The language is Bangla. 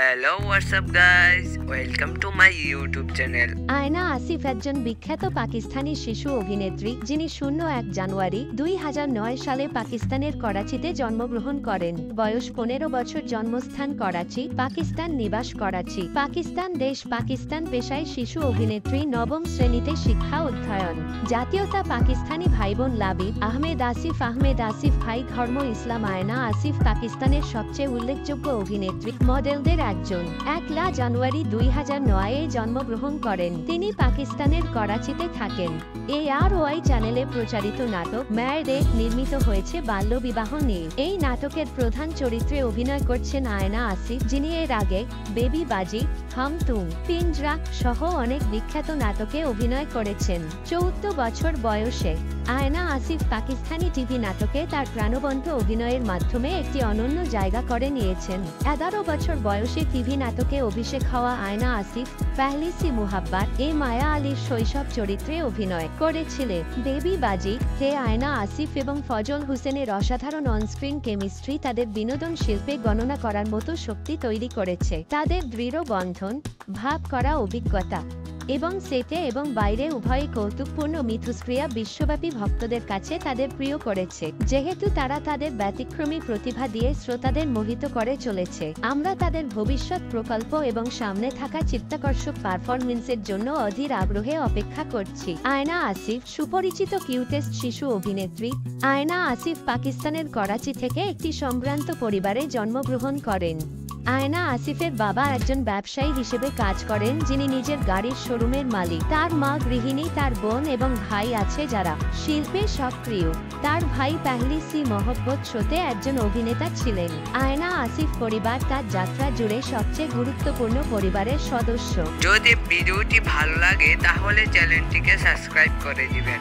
Hello WhatsApp guys, welcome to my YouTube channel. আয়না আসিফ একজন বিখ্যাত পাকিস্তানি শিশু অভিনেত্রী যিনি ১ জানুয়ারি ২০০৯ সালে পাকিস্তানের করাচিতে জন্মগ্রহণ করেন। বয়স ১৫ বছর, জন্মস্থান করাচি, পাকিস্তান, নিবাস করাচি, পাকিস্তান দেশ, পাকিস্তান। পেশায় শিশু অভিনেত্রী, নবম শ্রেণীতে শিক্ষা অধ্যয়ন। জাতীয়তা পাকিস্তানি। ভাইবোন লাবিব আহমেদ আসিফ ভাই, ধর্ম ইসলাম। আয়না আসিফ পাকিস্তানের সবচেয়ে উল্লেখযোগ্য অভিনেত্রী, মডেলদের একজন। ১ জানুয়ারি ২০০৯-এ জন্মগ্রহণ করেন। তিনি পাকিস্তানের করাচিতে থাকেন। ARY চ্যানেলে প্রচারিত নাটক ম্যারেড নির্মিত হয়েছে বাল্যবিবাহ নিয়ে। এই নাটকের প্রধান চরিত্রে অভিনয় করছেন আয়না আসিফ, যিনি এর আগে বেবি বাজি, হাম তুম, পিঞ্জরা সহ অনেক বিখ্যাত নাটকে অভিনয় করেছেন। ১৪ বছর বয়সে আয়না আসিফ পাকিস্তানি টিভি নাটকে তার প্রাণবন্ত অভিনয়ের মাধ্যমে একটি অনন্য জায়গা করে নিয়েছেন। ১১ বছর বয়সে টিভি নাটকে অভিষেক হওয়া আয়না আসিফ পেহলি সি মুহাব্বত এ মায়া আলীর শৈশব চরিত্রে অভিনয় করেছিলেন। বেবি বাজি হে আয়না আসিফ এবং ফজল হোসেনের অসাধারণ অনস্ক্রিন কেমিস্ট্রি তাদের বিনোদন শিল্পে গণনা করার মতো শক্তি তৈরি করেছে। তাদের দৃঢ় বন্ধন, ভাব করা অভিজ্ঞতা এবং সেটে এবং বাইরে উভয় কৌতুকপূর্ণ মিথস্ক্রিয়া বিশ্বব্যাপী ভক্তদের কাছে তাদের প্রিয় করেছে, যেহেতু তারা তাদের ব্যতিক্রমী প্রতিভা দিয়ে শ্রোতাদের মোহিত করে চলেছে। আমরা তাদের ভবিষ্যৎ প্রকল্প এবং সামনে থাকা চিত্তাকর্ষক পারফরমেন্সের জন্য অধীর আগ্রহে অপেক্ষা করছি। আয়না আসিফ সুপরিচিত কিউটেস্ট শিশু অভিনেত্রী। আয়না আসিফ পাকিস্তানের করাচি থেকে একটি সম্ভ্রান্ত পরিবারে জন্মগ্রহণ করেন। আয়না আসিফের বাবা একজন ব্যবসায়ী হিসেবে কাজ করেন, যিনি নিজের গাড়ির শোরুমের মালিক। তার মা গৃহিণী, তার বোন এবং ভাই আছে যারা শিল্পে সক্রিয়। তার ভাই পেহলি সি মোহব্বত শোতে একজন অভিনেতা ছিলেন। আয়না আসিফ পরিবার তার যাত্রা জুড়ে সবচেয়ে গুরুত্বপূর্ণ পরিবারের সদস্য। যদি ভিডিওটি ভালো লাগে তাহলে চ্যানেলটিকে সাবস্ক্রাইব করে দিবেন।